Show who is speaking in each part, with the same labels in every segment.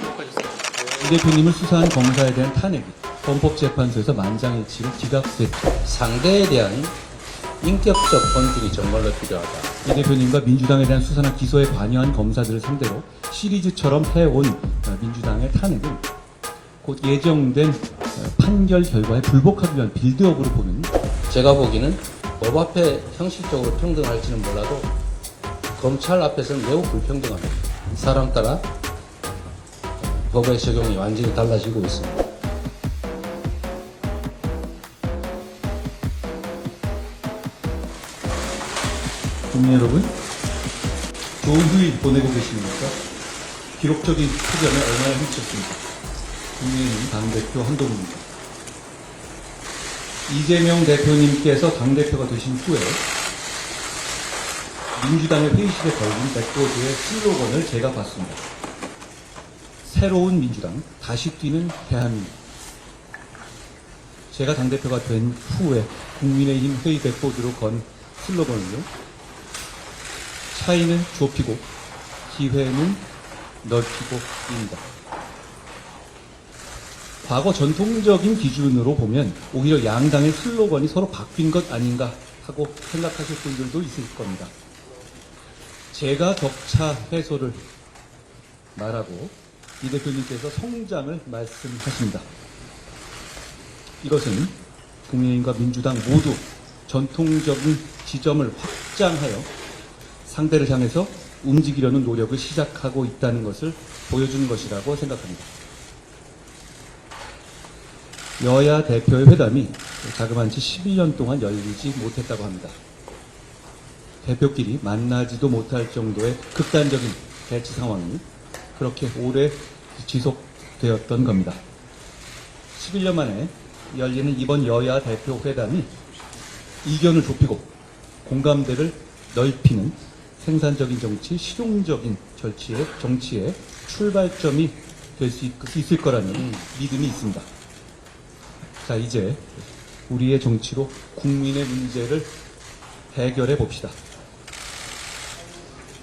Speaker 1: 이 대표님을 수사한 검사에 대한 탄핵이 헌법재판소에서 만장일치로 기각됐죠.
Speaker 2: 상대에 대한 인격적 존중이 정말로 필요하다.
Speaker 1: 이 대표님과 민주당에 대한 수사나 기소에 관여한 검사들을 상대로 시리즈처럼 해온 민주당의 탄핵은 곧 예정된 판결 결과에 불복하기 위한 빌드업으로 보는,
Speaker 2: 제가 보기에는 법 앞에 형식적으로 평등할지는 몰라도 검찰 앞에서는 매우 불평등합니다. 사람 따라 법의 적용이 완전히 달라지고 있습니다.
Speaker 1: 국민 여러분, 좋은 휴일 보내고 계십니까? 기록적인 투쟁을 얼마나 훔쳤습니까? 국민의힘 당대표 한동훈입니다. 이재명 대표님께서 당대표가 되신 후에 민주당의 회의실에 걸린 백보드의 슬로건을 제가 봤습니다. 새로운 민주당, 다시 뛰는 대한민국. 제가 당대표가 된 후에 국민의힘 회의 백보드로 건 슬로건은요, 차이는 좁히고 기회는 넓히고입니다. 과거 전통적인 기준으로 보면 오히려 양당의 슬로건이 서로 바뀐 것 아닌가 하고 생각하실 분들도 있을 겁니다. 제가 격차 해소를 말하고 이 대표님께서 성장을 말씀하십니다. 이것은 국민의힘과 민주당 모두 전통적인 지점을 확장하여 상대를 향해서 움직이려는 노력을 시작하고 있다는 것을 보여주는 것이라고 생각합니다. 여야 대표의 회담이 자그만치 11년 동안 열리지 못했다고 합니다. 대표끼리 만나지도 못할 정도의 극단적인 대치 상황이 그렇게 오래 지속되었던 겁니다. 11년 만에 열리는 이번 여야 대표 회담이 이견을 좁히고 공감대를 넓히는 생산적인 정치, 실용적인 정치의 출발점이 될 수 있을 거라는 믿음이 있습니다. 자, 이제 우리의 정치로 국민의 문제를 해결해 봅시다.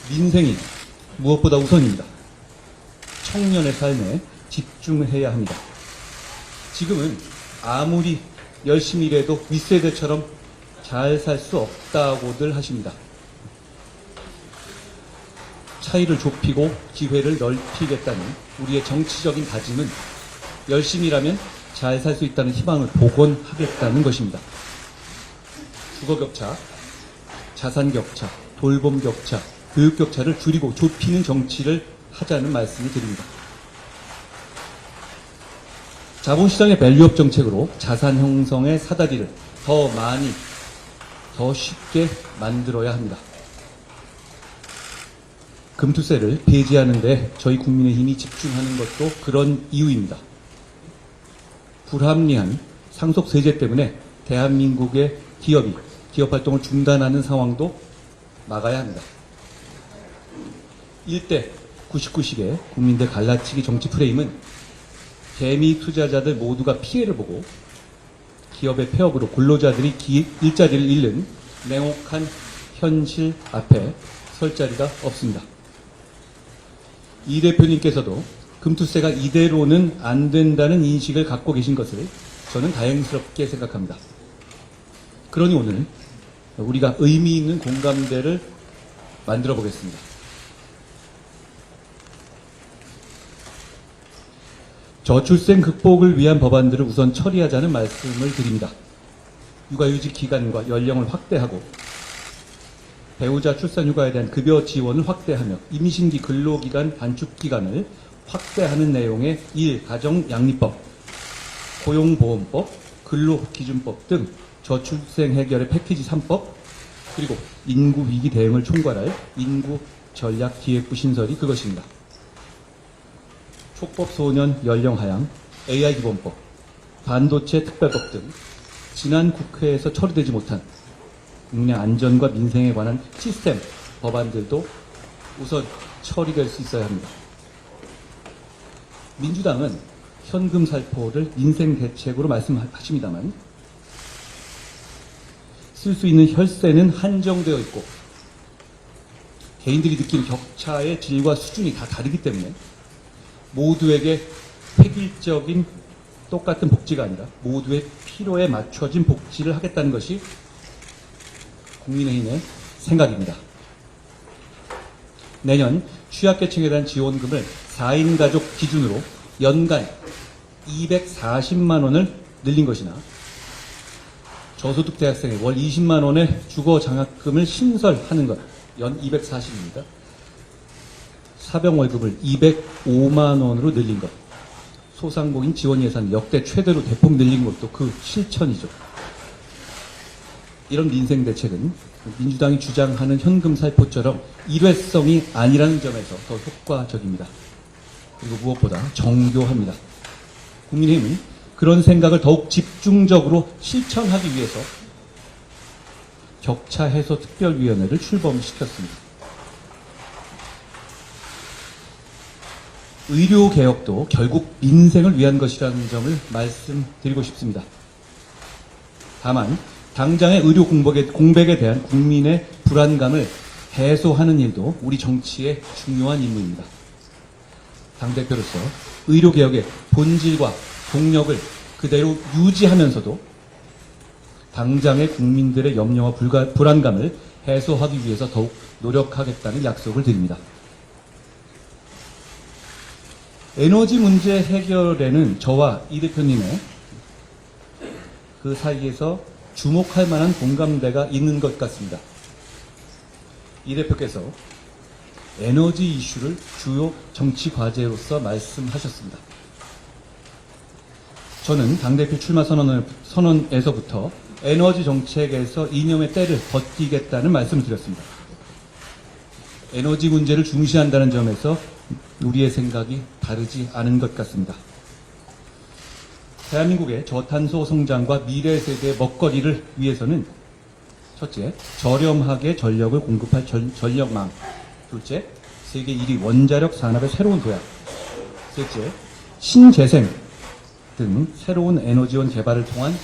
Speaker 1: 민생이 무엇보다 우선입니다. 청년의 삶에 집중해야 합니다. 지금은 아무리 열심히 일해도 윗세대처럼 잘 살 수 없다고들 하십니다. 차이를 좁히고 기회를 넓히겠다는 우리의 정치적인 다짐은 열심히 일하면 잘 살 수 있다는 희망을 복원하겠다는 것입니다. 주거격차, 자산격차, 돌봄격차, 교육격차를 줄이고 좁히는 정치를 하자는 말씀을 드립니다. 자본시장의 밸류업 정책으로 자산 형성의 사다리를 더 많이, 더 쉽게 만들어야 합니다. 금투세를 폐지하는 데 저희 국민의힘이 집중하는 것도 그런 이유입니다. 불합리한 상속세제 때문에 대한민국의 기업이 기업활동을 중단하는 상황도 막아야 합니다. 1대 99식의 국민들 갈라치기 정치 프레임은 개미 투자자들 모두가 피해를 보고 기업의 폐업으로 근로자들이 일자리를 잃는 냉혹한 현실 앞에 설 자리가 없습니다. 이 대표님께서도 금투세가 이대로는 안 된다는 인식을 갖고 계신 것을 저는 다행스럽게 생각합니다. 그러니 오늘 우리가 의미 있는 공감대를 만들어 보겠습니다. 저출생 극복을 위한 법안들을 우선 처리하자는 말씀을 드립니다. 육아휴직 기간과 연령을 확대하고 배우자 출산휴가에 대한 급여 지원을 확대하며 임신기 근로기간 단축기간을 확대하는 내용의 가정양립법, 고용보험법, 근로기준법 등 저출생 해결의 패키지 3법, 그리고 인구위기 대응을 총괄할 인구전략기획부 신설이 그것입니다. 촉법소년 연령 하향, AI기본법, 반도체 특별법 등 지난 국회에서 처리되지 못한 국내 안전과 민생에 관한 시스템 법안들도 우선 처리될 수 있어야 합니다. 민주당은 현금 살포를 민생 대책으로 말씀하십니다만 쓸 수 있는 혈세는 한정되어 있고 개인들이 느끼는 격차의 질과 수준이 다 다르기 때문에 모두에게 획일적인 똑같은 복지가 아니라 모두의 필요에 맞춰진 복지를 하겠다는 것이 국민의힘의 생각입니다. 내년 취약계층에 대한 지원금을 4인 가족 기준으로 연간 240만 원을 늘린 것이나 저소득 대학생의 월 20만 원의 주거 장학금을 신설하는 것, 연 240입니다. 사병 월급을 205만 원으로 늘린 것, 소상공인 지원 예산 역대 최대로 대폭 늘린 것도 그 실천이죠. 이런 민생 대책은 민주당이 주장하는 현금 살포처럼 일회성이 아니라는 점에서 더 효과적입니다. 그리고 무엇보다 정교합니다. 국민의힘은 그런 생각을 더욱 집중적으로 실천하기 위해서 격차 해소 특별위원회를 출범시켰습니다. 의료개혁도 결국 민생을 위한 것이라는 점을 말씀드리고 싶습니다. 다만 당장의 의료 공백에 대한 국민의 불안감을 해소하는 일도 우리 정치의 중요한 임무입니다. 당대표로서 의료개혁의 본질과 동력을 그대로 유지하면서도 당장의 국민들의 염려와 불안감을 해소하기 위해서 더욱 노력하겠다는 약속을 드립니다. 에너지 문제 해결에는 저와 이 대표님의 그 사이에서 주목할 만한 공감대가 있는 것 같습니다. 이 대표께서 에너지 이슈를 주요 정치 과제로서 말씀하셨습니다. 저는 당대표 출마 선언에서부터 에너지 정책에서 이념의 때를 버티겠다는 말씀을 드렸습니다. 에너지 문제를 중시한다는 점에서 우리의 생각이 다르지 않은 것 같습니다. 대한민국의 저탄소 성장과 미래 세대의 먹거리를 위해서는 첫째, 저렴하게 전력을 공급할 전력망. 둘째, 세계 1위 원자력 산업의 새로운 도약. 셋째, 신재생 등 새로운 에너지원 개발을 통한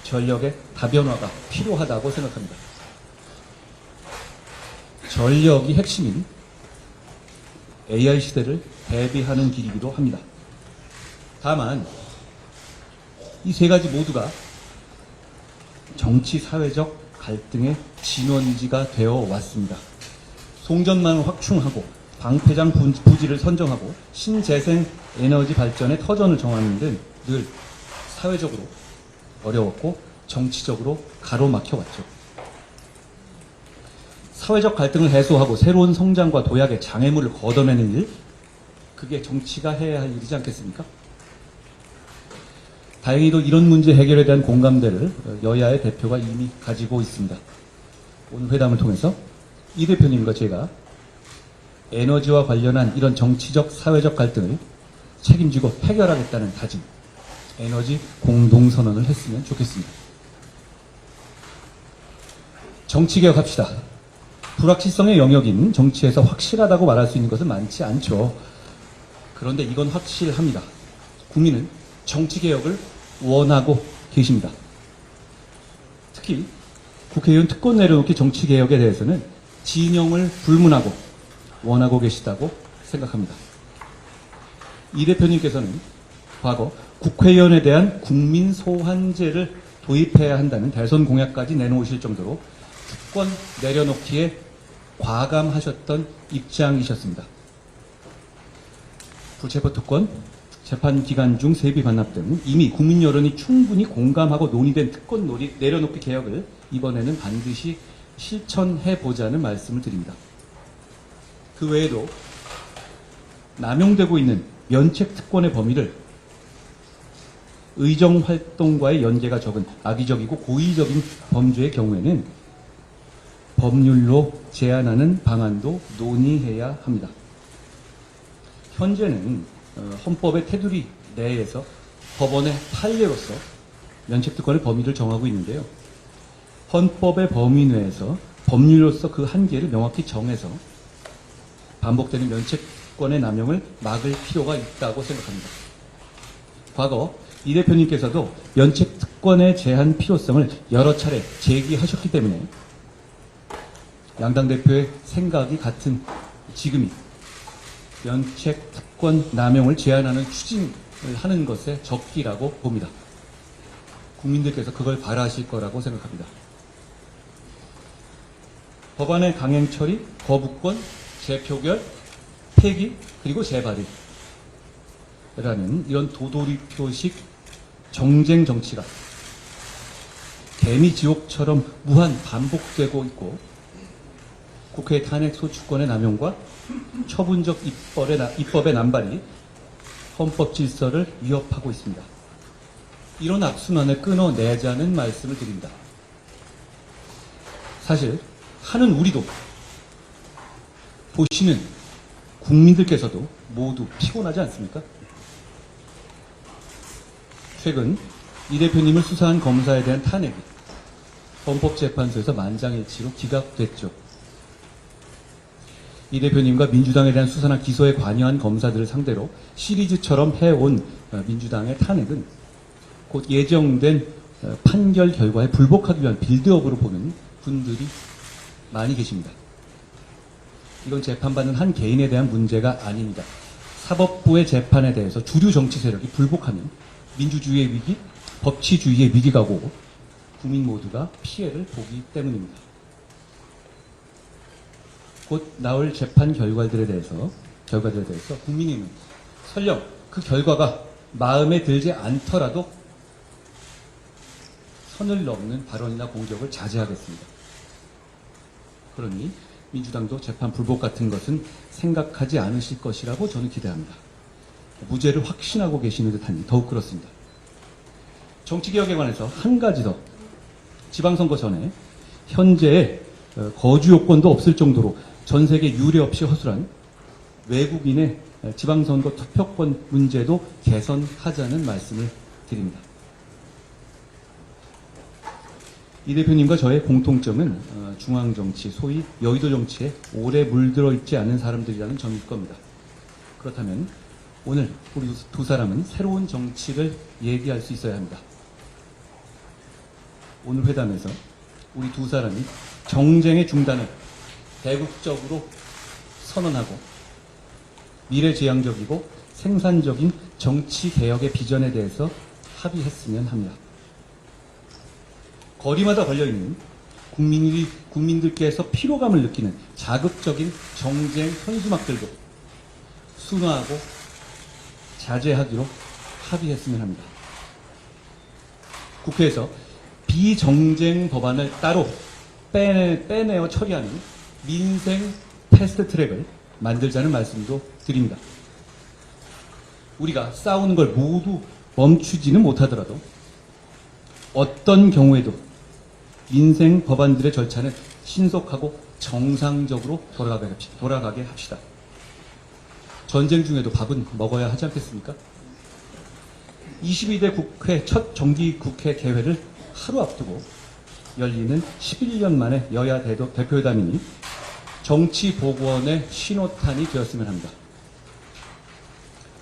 Speaker 1: 전력의 다변화가 필요하다고 생각합니다. 전력이 핵심인 AI 시대를 대비하는 길이기도 합니다. 다만 이 세 가지 모두가 정치 사회적 갈등의 진원지가 되어 왔습니다. 송전망을 확충하고 방패장 부지를 선정하고 신재생 에너지 발전의 터전을 정하는 등 늘 사회적으로 어려웠고 정치적으로 가로막혀왔죠. 사회적 갈등을 해소하고 새로운 성장과 도약의 장애물을 걷어내는 일, 그게 정치가 해야 할 일이지 않겠습니까? 다행히도 이런 문제 해결에 대한 공감대를 여야의 대표가 이미 가지고 있습니다. 오늘 회담을 통해서 이 대표님과 제가 에너지와 관련한 이런 정치적, 사회적 갈등을 책임지고 해결하겠다는 다짐, 에너지 공동선언을 했으면 좋겠습니다. 정치개혁합시다. 불확실성의 영역인 정치에서 확실하다고 말할 수 있는 것은 많지 않죠. 그런데 이건 확실합니다. 국민은 정치개혁을 원하고 계십니다. 특히 국회의원 특권 내려놓기 정치개혁에 대해서는 진영을 불문하고 원하고 계시다고 생각합니다. 이 대표님께서는 과거 국회의원에 대한 국민 소환제를 도입해야 한다는 대선 공약까지 내놓으실 정도로 특권 내려놓기에 과감하셨던 입장이셨습니다. 불체포 특권, 재판 기간 중 세비 반납 등 이미 국민 여론이 충분히 공감하고 논의된 특권 내려놓기 개혁을 이번에는 반드시 실천해보자는 말씀을 드립니다. 그 외에도 남용되고 있는 면책 특권의 범위를 의정활동과의 연계가 적은 악의적이고 고의적인 범죄의 경우에는 법률로 제한하는 방안도 논의해야 합니다. 현재는 헌법의 테두리 내에서 법원의 판례로서 면책특권의 범위를 정하고 있는데요. 헌법의 범위 내에서 법률로서 그 한계를 명확히 정해서 반복되는 면책특권의 남용을 막을 필요가 있다고 생각합니다. 과거 이 대표님께서도 면책특권의 제한 필요성을 여러 차례 제기하셨기 때문에 양당 대표의 생각이 같은 지금이 면책특권 거부권 남용을 제한하는 추진을 하는 것에 적기라고 봅니다. 국민들께서 그걸 바라실 거라고 생각합니다. 법안의 강행 처리, 거부권, 재표결, 폐기, 그리고 재발의라는 이런 도돌이표식 정쟁 정치가 개미지옥처럼 무한 반복되고 있고, 국회 탄핵소추권의 남용과 처분적 입법의 남발이 헌법 질서를 위협하고 있습니다. 이런 악순환을 끊어내자는 말씀을 드립니다. 사실 하는 우리도, 보시는 국민들께서도 모두 피곤하지 않습니까? 최근 이 대표님을 수사한 검사에 대한 탄핵이 헌법재판소에서 만장일치로 기각됐죠. 이 대표님과 민주당에 대한 수사나 기소에 관여한 검사들을 상대로 시리즈처럼 해온 민주당의 탄핵은 곧 예정된 판결 결과에 불복하기 위한 빌드업으로 보는 분들이 많이 계십니다. 이건 재판받는 한 개인에 대한 문제가 아닙니다. 사법부의 재판에 대해서 주류 정치 세력이 불복하면 민주주의의 위기, 법치주의의 위기가 오고 국민 모두가 피해를 보기 때문입니다. 곧 나올 재판 결과들에 대해서 국민의힘은 설령 그 결과가 마음에 들지 않더라도 선을 넘는 발언이나 공격을 자제하겠습니다. 그러니 민주당도 재판 불복 같은 것은 생각하지 않으실 것이라고 저는 기대합니다. 무죄를 확신하고 계시는 듯하니 더욱 그렇습니다. 정치개혁에 관해서 한 가지 더, 지방선거 전에 현재의 거주 요건도 없을 정도로 전 세계 유례 없이 허술한 외국인의 지방선거 투표권 문제도 개선하자는 말씀을 드립니다. 이 대표님과 저의 공통점은 중앙정치, 소위 여의도 정치에 오래 물들어 있지 않은 사람들이라는 점일 겁니다. 그렇다면 오늘 우리 두 사람은 새로운 정치를 얘기할 수 있어야 합니다. 오늘 회담에서 우리 두 사람이 정쟁의 중단을 대국적으로 선언하고 미래지향적이고 생산적인 정치개혁의 비전에 대해서 합의했으면 합니다. 거리마다 걸려있는 국민들께서 피로감을 느끼는 자극적인 정쟁 현수막들도 순화하고 자제하기로 합의했으면 합니다. 국회에서 비정쟁 법안을 따로 빼내어 처리하는 민생 패스트트랙을 만들자는 말씀도 드립니다. 우리가 싸우는 걸 모두 멈추지는 못하더라도 어떤 경우에도 민생 법안들의 절차는 신속하고 정상적으로 돌아가게 합시다. 전쟁 중에도 밥은 먹어야 하지 않겠습니까? 22대 국회 첫 정기국회 개회를 하루 앞두고 열리는 11년 만에 여야 대표회담이니 정치보건의 신호탄이 되었으면 합니다.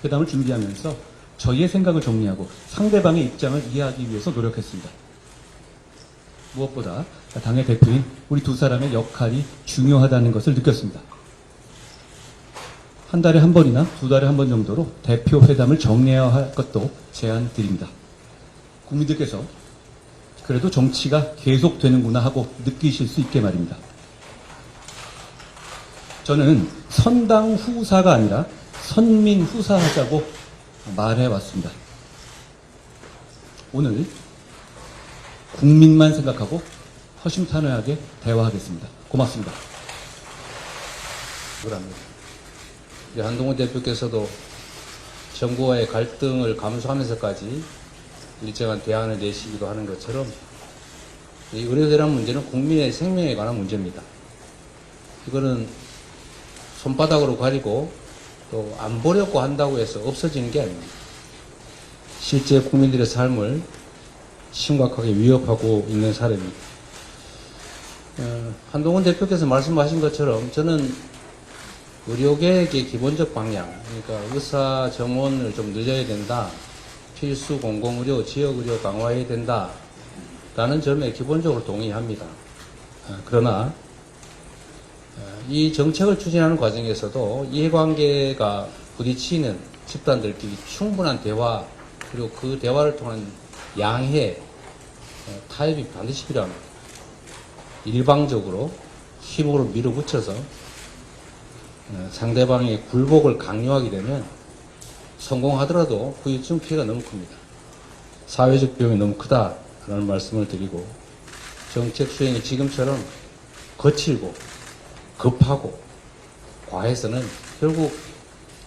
Speaker 1: 회담을 준비하면서 저희의 생각을 정리하고 상대방의 입장을 이해하기 위해서 노력했습니다. 무엇보다 당의 대표인 우리 두 사람의 역할이 중요하다는 것을 느꼈습니다. 한 달에 한 번이나 두 달에 한 번 정도로 대표 회담을 정리해야 할 것도 제안드립니다. 국민들께서 그래도 정치가 계속되는구나 하고 느끼실 수 있게 말입니다. 저는 선당 후사가 아니라 선민 후사하자고 말해왔습니다. 오늘 국민만 생각하고 허심탄회하게 대화하겠습니다. 고맙습니다.
Speaker 2: 그럽니다. 한동훈 대표께서도 정부와의 갈등을 감수하면서까지 일정한 대안을 내시기도 하는 것처럼 이 의료대란 문제는 국민의 생명에 관한 문제입니다. 이거는 손바닥으로 가리고 또 안 보려고 한다고 해서 없어지는 게 아닙니다. 실제 국민들의 삶을 심각하게 위협하고 있는 사례입니다. 한동훈 대표께서 말씀하신 것처럼 저는 의료계획의 기본적 방향, 그러니까 의사 정원을 좀 늘려야 된다, 필수 공공의료, 지역의료 강화해야 된다 라는 점에 기본적으로 동의합니다. 그러나 이 정책을 추진하는 과정에서도 이해관계가 부딪히는 집단들끼리 충분한 대화, 그리고 그 대화를 통한 양해, 타협이 반드시 필요합니다. 일방적으로 힘으로 밀어붙여서 상대방의 굴복을 강요하게 되면 성공하더라도 후유증 피해가 너무 큽니다. 사회적 비용이 너무 크다라는 말씀을 드리고, 정책 수행이 지금처럼 거칠고 급하고 과해서는 결국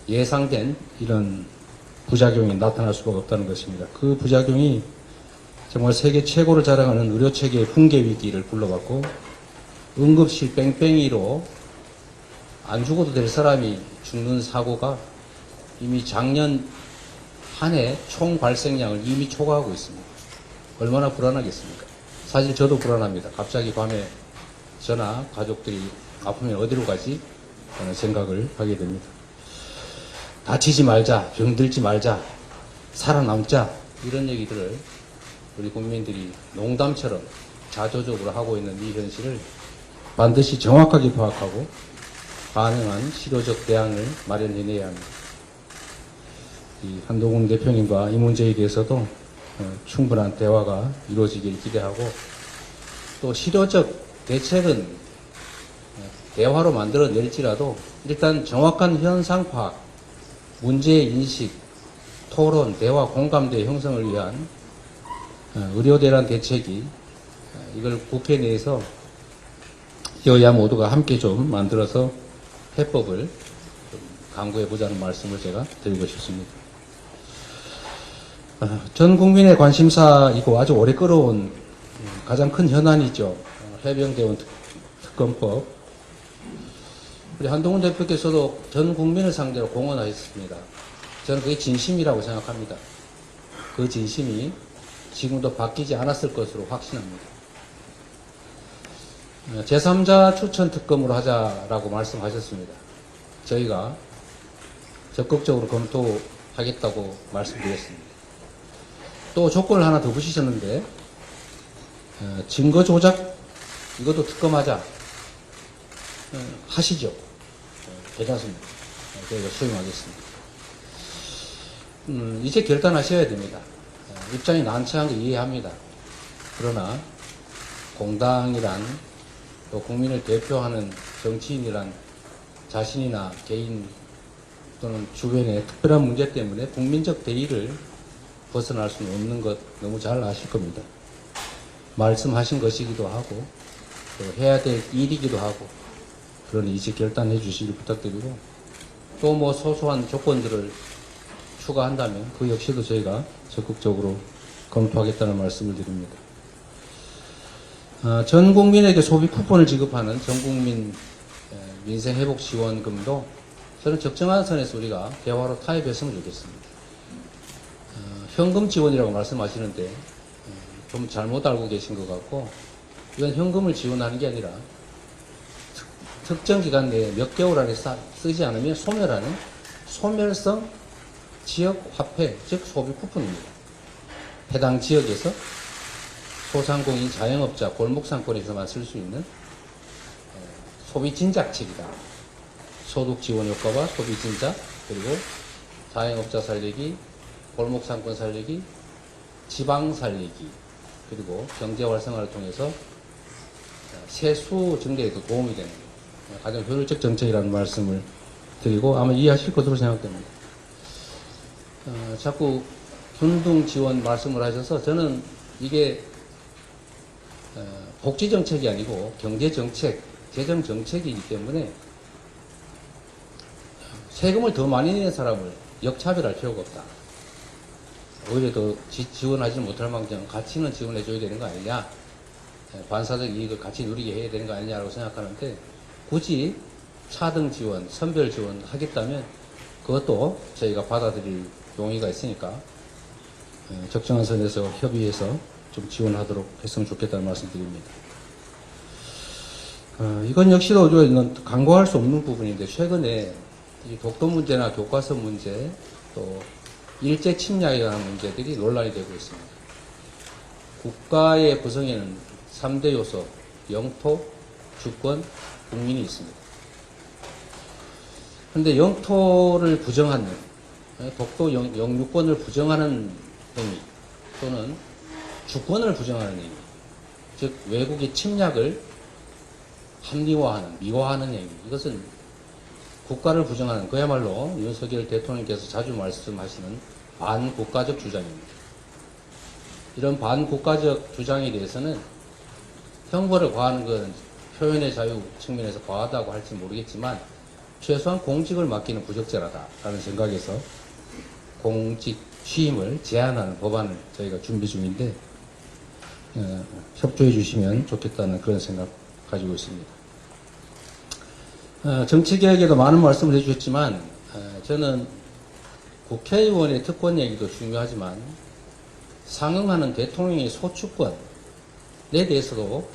Speaker 2: 예상된 이런 부작용이 나타날 수가 없다는 것입니다. 그 부작용이 정말 세계 최고를 자랑하는 의료체계의 붕괴 위기를 불러왔고, 응급실 뺑뺑이로 안 죽어도 될 사람이 죽는 사고가 이미 작년 한 해 총 발생량을 이미 초과하고 있습니다. 얼마나 불안하겠습니까? 사실 저도 불안합니다. 갑자기 밤에 저나 가족들이 아프면 어디로 가지? 하는 생각을 하게 됩니다. 다치지 말자, 병들지 말자, 살아남자, 이런 얘기들을 우리 국민들이 농담처럼 자조적으로 하고 있는 이 현실을 반드시 정확하게 파악하고 가능한 실효적 대안을 마련해내야 합니다. 이 한동훈 대표님과 이 문제에 대해서도 충분한 대화가 이루어지길 기대하고, 또 실효적 대책은 대화로 만들어낼지라도 일단 정확한 현상 파악, 문제의 인식, 토론, 대화, 공감대 형성을 위한 의료대란 대책이, 이걸 국회 내에서 여야 모두가 함께 좀 만들어서 해법을 강구해 보자는 말씀을 제가 드리고 싶습니다. 전 국민의 관심사이고 아주 오래 끌어온 가장 큰 현안이죠. 해병대원 특검법. 우리 한동훈 대표께서도 전 국민을 상대로 공언하셨습니다. 저는 그게 진심이라고 생각합니다. 그 진심이 지금도 바뀌지 않았을 것으로 확신합니다. 제3자 추천 특검으로 하자라고 말씀하셨습니다. 저희가 적극적으로 검토하겠다고 말씀드렸습니다. 또 조건을 하나 더 붙이셨는데, 증거 조작 이것도 특검하자. 하시죠. 괜찮습니다. 저희가 수용하겠습니다. 이제 결단하셔야 됩니다. 입장이 난처한 거 이해합니다. 그러나 공당이란, 또 국민을 대표하는 정치인이란 자신이나 개인 또는 주변의 특별한 문제 때문에 국민적 대의를 벗어날 수는 없는 것 너무 잘 아실 겁니다. 말씀하신 것이기도 하고 또 해야 될 일이기도 하고, 그러니 이제 결단해 주시길 부탁드리고, 또 뭐 소소한 조건들을 추가한다면 그 역시도 저희가 적극적으로 검토하겠다는 말씀을 드립니다. 전 국민에게 소비 쿠폰을 지급하는 전국민 민생회복지원금도 저는 적정한 선에서 우리가 대화로 타협했으면 좋겠습니다. 현금 지원이라고 말씀하시는데 좀 잘못 알고 계신 것 같고, 이건 현금을 지원하는 게 아니라 특정 기간 내에 몇 개월 안에 쓰지 않으면 소멸하는 소멸성 지역 화폐, 즉 소비 쿠폰입니다. 해당 지역에서 소상공인, 자영업자, 골목상권에서만 쓸 수 있는 소비 진작책이다. 소득 지원 효과와 소비 진작, 그리고 자영업자 살리기, 골목상권 살리기, 지방 살리기, 그리고 경제 활성화를 통해서 세수 증대에도 도움이 되는 가장 효율적 정책이라는 말씀을 드리고, 아마 이해하실 것으로 생각됩니다. 자꾸 균등 지원 말씀을 하셔서, 저는 이게 복지 정책이 아니고 경제 정책, 재정 정책이기 때문에 세금을 더 많이 내는 사람을 역차별할 필요가 없다. 오히려 더 지원하지 못할 망정 가치는 지원해 줘야 되는 거 아니냐, 반사적 이익을 같이 누리게 해야 되는 거 아니냐라고 생각하는데, 굳이 차등 지원, 선별 지원 하겠다면 그것도 저희가 받아들일 용의가 있으니까 적정한 선에서 협의해서 좀 지원하도록 했으면 좋겠다는 말씀 드립니다. 이건 역시도 간과할 수 없는 부분인데, 최근에 이 독도 문제나 교과서 문제, 또 일제 침략에 관한 문제들이 논란이 되고 있습니다. 국가의 구성에는 3대 요소, 영토, 주권, 국민이 있습니다. 그런데 영토를 부정하는, 독도 영유권을 부정하는 행위 또는 주권을 부정하는 행위, 즉 외국의 침략을 합리화하는, 미화하는 행위, 이것은 국가를 부정하는, 그야말로 윤석열 대통령께서 자주 말씀하시는 반국가적 주장입니다. 이런 반국가적 주장에 대해서는 형벌을 과하는 것은 표현의 자유 측면에서 과하다고 할지 모르겠지만 최소한 공직을 맡기는 부적절하다라는 생각에서 공직 취임을 제한하는 법안을 저희가 준비 중인데 협조해 주시면 좋겠다는 그런 생각 가지고 있습니다. 정치개혁에도 많은 말씀을 해주셨지만 저는 국회의원의 특권 얘기도 중요하지만 상응하는 대통령의 소추권에 대해서도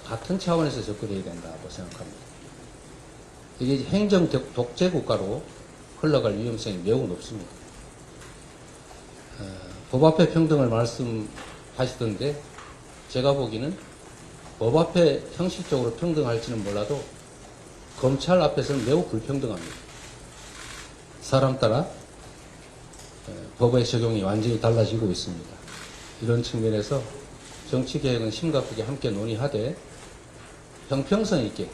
Speaker 2: 같은 차원에서 접근해야 된다고 생각합니다. 이게 행정 독재 국가로 흘러갈 위험성이 매우 높습니다. 법 앞에 평등을 말씀하시던데 제가 보기에는 법 앞에 형식적으로 평등할지는 몰라도 검찰 앞에서는 매우 불평등합니다. 사람 따라 법의 적용이 완전히 달라지고 있습니다. 이런 측면에서 정치개혁은 심각하게 함께 논의하되 형평성 있게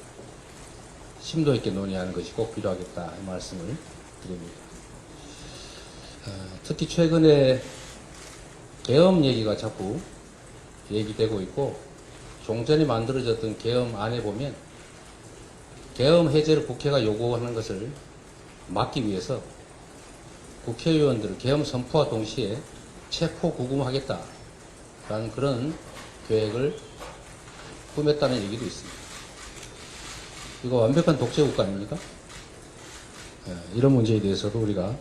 Speaker 2: 심도 있게 논의하는 것이 꼭 필요하겠다 이 말씀을 드립니다. 특히 최근에 계엄 얘기가 자꾸 얘기되고 있고 종전에 만들어졌던 계엄안에 보면 계엄 해제를 국회가 요구하는 것을 막기 위해서 국회의원들을 계엄 선포와 동시에 체포 구금하겠다라는 그런 계획을 꾸몄다는 얘기도 있습니다. 이거 완벽한 독재 국가 아닙니까? 이런 문제에 대해서도 우리가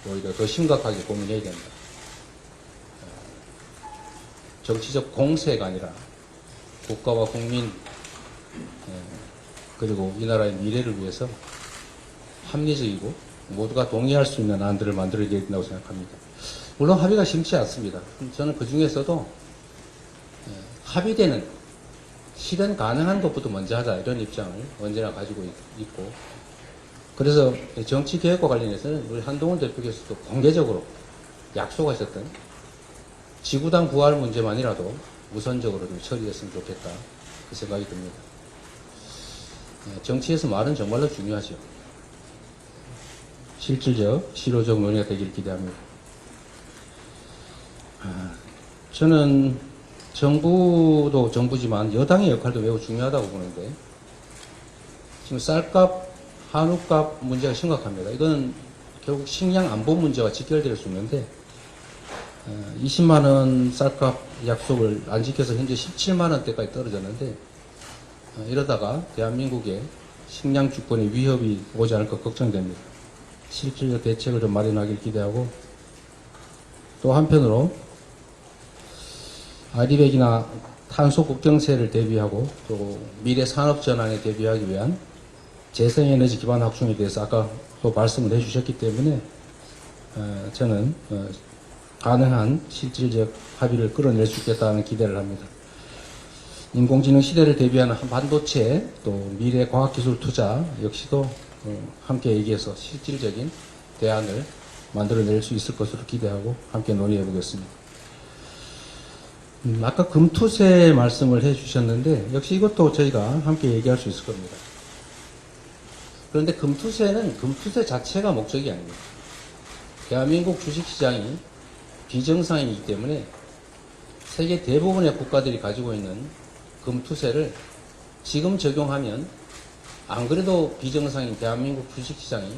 Speaker 2: 오히려 더 심각하게 고민해야 된다. 정치적 공세가 아니라 국가와 국민 그리고 이 나라의 미래를 위해서 합리적이고 모두가 동의할 수 있는 안들을 만들어야 된다고 생각합니다. 물론 합의가 쉽지 않습니다. 저는 그 중에서도 합의되는 실현 가능한 것부터 먼저 하자 이런 입장을 언제나 가지고 있고 그래서 정치개혁과 관련해서는 우리 한동훈 대표께서도 공개적으로 약속하셨던 지구당 부활 문제만이라도 우선적으로 좀 처리됐으면 좋겠다 그 생각이 듭니다. 정치에서 말은 정말로 중요하죠. 실질적, 실효적 논의가 되기를 기대합니다. 저는 정부도 정부지만 여당의 역할도 매우 중요하다고 보는데 지금 쌀값, 한우값 문제가 심각합니다. 이건 결국 식량 안보 문제와 직결될 수 있는데 20만 원 쌀값 약속을 안 지켜서 현재 17만 원대까지 떨어졌는데 이러다가 대한민국의 식량 주권에 위협이 오지 않을까 걱정됩니다. 실질적 대책을 좀 마련하길 기대하고 또 한편으로 아리백이나 탄소 국경세를 대비하고 또 미래 산업 전환에 대비하기 위한 재생에너지 기반 확충에 대해서 아까 또 말씀을 해주셨기 때문에 저는 가능한 실질적 합의를 끌어낼 수 있겠다는 기대를 합니다. 인공지능 시대를 대비하는 반도체 또 미래 과학기술 투자 역시도 함께 얘기해서 실질적인 대안을 만들어낼 수 있을 것으로 기대하고 함께 논의해 보겠습니다. 아까 금투세 말씀을 해 주셨는데 역시 이것도 저희가 함께 얘기할 수 있을 겁니다. 그런데 금투세는 금투세 자체가 목적이 아닙니다. 대한민국 주식시장이 비정상이기 때문에 세계 대부분의 국가들이 가지고 있는 금투세를 지금 적용하면 안 그래도 비정상인 대한민국 주식시장이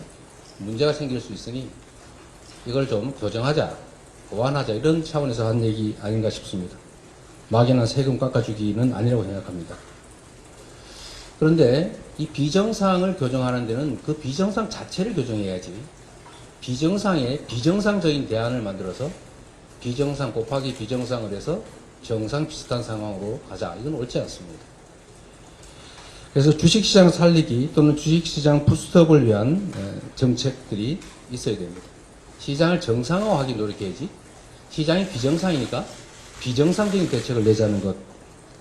Speaker 2: 문제가 생길 수 있으니 이걸 좀 교정하자, 보완하자 이런 차원에서 한 얘기 아닌가 싶습니다. 막연한 세금 깎아주기는 아니라고 생각합니다. 그런데 이 비정상을 교정하는 데는 그 비정상 자체를 교정해야지 비정상에 비정상적인 대안을 만들어서 비정상 곱하기 비정상을 해서 정상 비슷한 상황으로 가자. 이건 옳지 않습니다. 그래서 주식시장 살리기 또는 주식시장 부스트업을 위한 정책들이 있어야 됩니다. 시장을 정상화하기 노력해야지 시장이 비정상이니까 비정상적인 대책을 내자는 것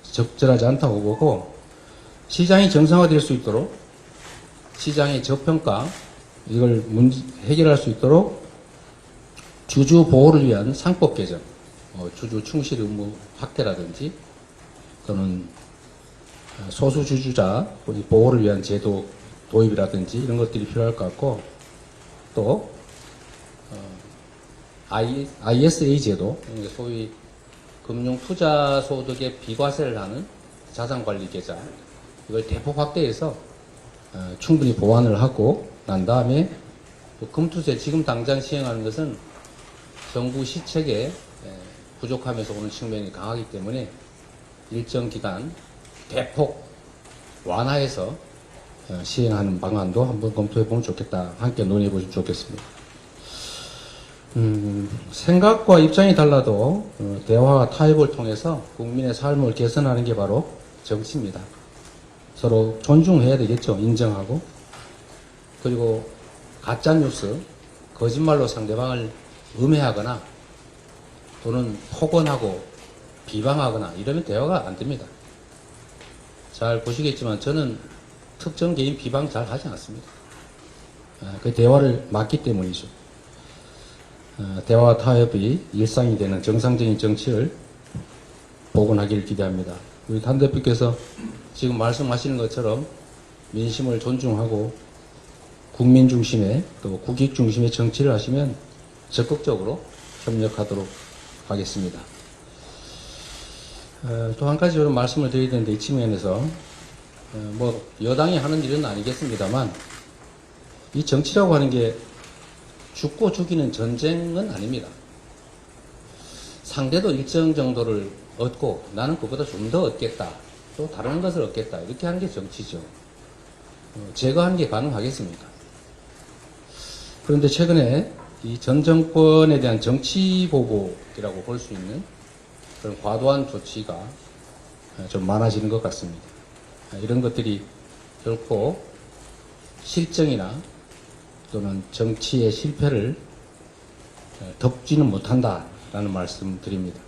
Speaker 2: 적절하지 않다고 보고 시장이 정상화될 수 있도록 시장의 저평가 이걸 해결할 수 있도록 주주 보호를 위한 상법 개정, 주주 충실 의무 확대라든지 또는 소수 주주자 보호를 위한 제도 도입이라든지 이런 것들이 필요할 것 같고, 또 ISA 제도, 소위 금융 투자 소득의 비과세를 하는 자산관리 계좌, 이걸 대폭 확대해서 충분히 보완을 하고 난 다음에 금투세 지금 당장 시행하는 것은 정부 시책에 부족하면서 오는 측면이 강하기 때문에 일정 기간 대폭 완화해서 시행하는 방안도 한번 검토해 보면 좋겠다. 함께 논의해 보시면 좋겠습니다. 생각과 입장이 달라도 대화와 타협을 통해서 국민의 삶을 개선하는 게 바로 정치입니다. 서로 존중해야 되겠죠. 인정하고. 그리고 가짜뉴스, 거짓말로 상대방을 음해하거나 또는 폭언하고 비방하거나 이러면 대화가 안 됩니다. 잘 보시겠지만 저는 특정 개인 비방 잘 하지 않습니다. 그 대화를 막기 때문이죠. 대화와 타협이 일상이 되는 정상적인 정치를 복원하기를 기대합니다. 우리 단 대표께서 지금 말씀하시는 것처럼 민심을 존중하고 국민 중심의 또 국익 중심의 정치를 하시면 적극적으로 협력하도록 하겠습니다. 또 한 가지 저는 말씀을 드려야 되는데 이 측면에서 뭐 여당이 하는 일은 아니겠습니다만 이 정치라고 하는 게 죽고 죽이는 전쟁은 아닙니다. 상대도 일정 정도를 얻고 나는 그보다 좀 더 얻겠다. 또 다른 것을 얻겠다. 이렇게 하는 게 정치죠. 제거하는 게 가능하겠습니까? 그런데 최근에 이 전 정권에 대한 정치 보복이라고 볼 수 있는 그런 과도한 조치가 좀 많아지는 것 같습니다. 이런 것들이 결코 실정이나 또는 정치의 실패를 덮지는 못한다라는 말씀 드립니다.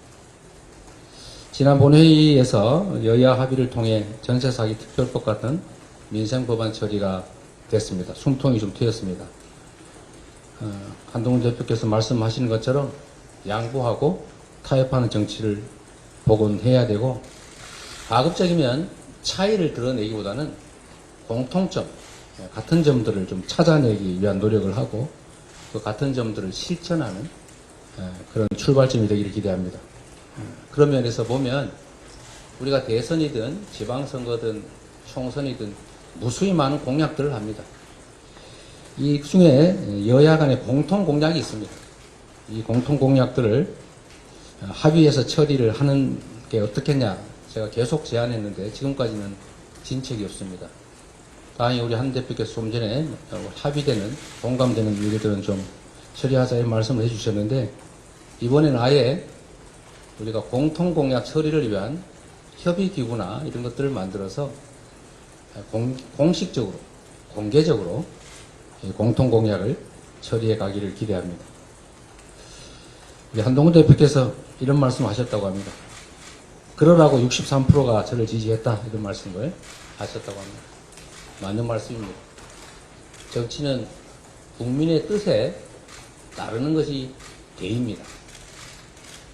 Speaker 2: 지난 본회의에서 여야 합의를 통해 전세사기 특별법 같은 민생법안 처리가 됐습니다. 숨통이 좀 트였습니다. 한동훈 대표께서 말씀하시는 것처럼 양보하고 타협하는 정치를 복원해야 되고, 가급적이면 차이를 드러내기보다는 공통점, 같은 점들을 좀 찾아내기 위한 노력을 하고 그 같은 점들을 실천하는 그런 출발점이 되기를 기대합니다. 그런 면에서 보면 우리가 대선이든 지방선거든 총선이든 무수히 많은 공약들을 합니다. 이 중에 여야 간의 공통 공약이 있습니다. 이 공통 공약들을 합의해서 처리를 하는 게 어떻겠냐 제가 계속 제안했는데 지금까지는 진척이 없습니다. 다행히 우리 한 대표께서 좀 전에 합의되는 공감되는 얘기들은 좀 처리하자 이 말씀을 해주셨는데, 이번에는 아예 우리가 공통공약 처리를 위한 협의기구나 이런 것들을 만들어서 공식적으로 공개적으로 공통공약을 처리해 가기를 기대합니다. 우리 한동훈 대표께서 이런 말씀 하셨다고 합니다. 그러라고 63%가 저를 지지했다 이런 말씀을 하셨다고 합니다. 맞는 말씀입니다. 정치는 국민의 뜻에 따르는 것이 대입니다.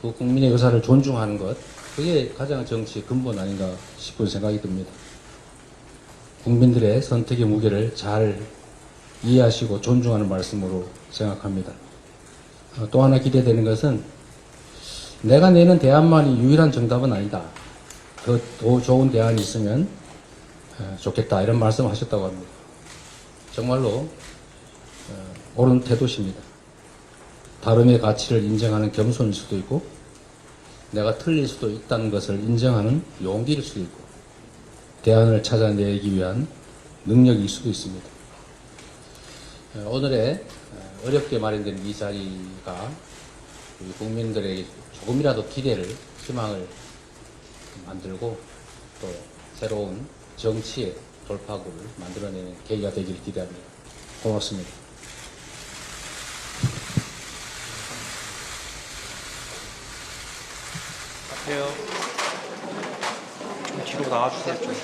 Speaker 2: 그 국민의 의사를 존중하는 것, 그게 가장 정치의 근본 아닌가 싶은 생각이 듭니다. 국민들의 선택의 무게를 잘 이해하시고 존중하는 말씀으로 생각합니다. 또 하나 기대되는 것은 내가 내는 대안만이 유일한 정답은 아니다. 더 좋은 대안이 있으면 좋겠다 이런 말씀을 하셨다고 합니다. 정말로 옳은 태도십니다. 다름의 가치를 인정하는 겸손일 수도 있고 내가 틀릴 수도 있다는 것을 인정하는 용기일 수도 있고 대안을 찾아내기 위한 능력일 수도 있습니다. 오늘의 어렵게 마련된 이 자리가 우리 국민들에게 조금이라도 기대를, 희망을 만들고 또 새로운 정치의 돌파구를 만들어내는 계기가 되기를 기대합니다. 고맙습니다.
Speaker 3: 안녕하세요. 뒤로 나와주세요. 좀.